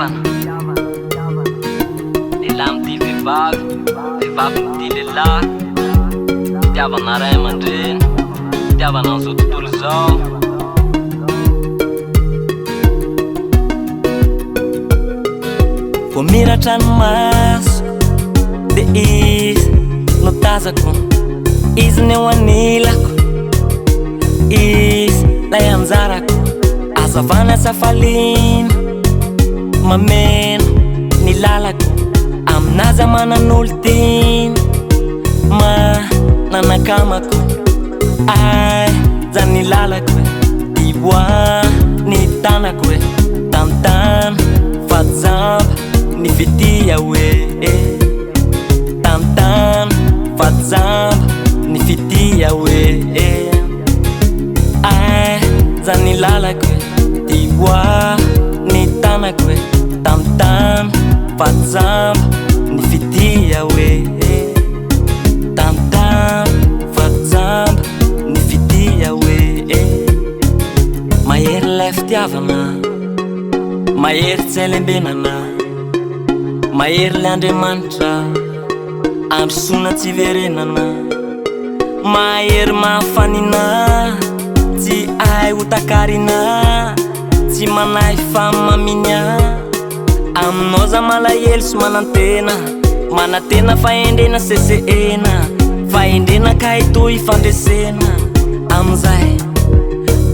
Fitiavana. Lehilahy mity vehivavy, vehivavy mity lehilahy. Fitiavana ray aman-dreny, fitiavana an'izao tontolo zao. Vao miratra ny maso de izy no tazako, izy ny eo anilako, izy lay anjarako. Azavana safalina mameno ny lalako, aminazy amanan'olo tina mananakamako. Ay zany lalako e, iboa ny tanako e, tantana fajamba ny fitia hoe tantana fajamba ny fitia hoe ay zany lalako e, iboa ny tanako e, tantana fajamba ny fitia hoe tantana fajamba ny fitia hoe mahery lay fitiavana, mahery tsy halembenana, mahery lay Andriamanitra androsoana tsy verenana, mahery mahafanina tsy ay hotakarina, tsy manahy famaminya. Aminao za malahelo sy manantena, manantena fahendrena sesehena, fahendrena ka itoy fandresena. Amizay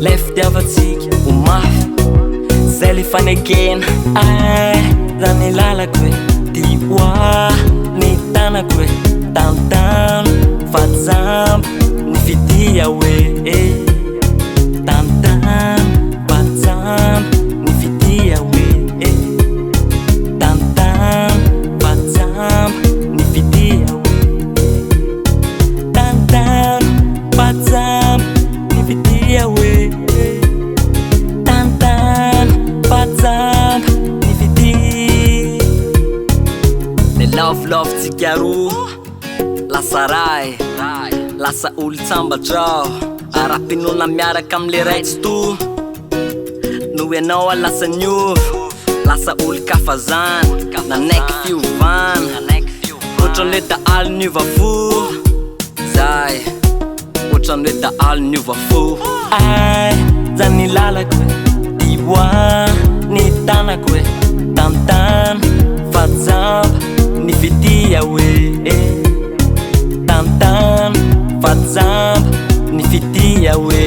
lay fitiavatsika ho mafy, zay le fanekena. Ay zany lalako e, tiboa ny tanako e, tantana fajamba ny fitia hoe tantana fajamba ny fitia hoe tantana fajamba ny fitia hoe tantana fajamba ny fitia hoe tantana fajamba ny fitia. Le love tsika roa lasa ray, lasa olo tsambatrao, ara-pinona miaraka amle raitsy to. No ianao lasa niovy, lasa olo kafazany, nanaiky fiovana, ohatran'le dahalo niova fo. Zay ohatran'le dahalo niova fo. Ay zany lalako e, iboa ny tanako e, tantana fajamba ny fitia hoe tantana fajamba ny fitia hoe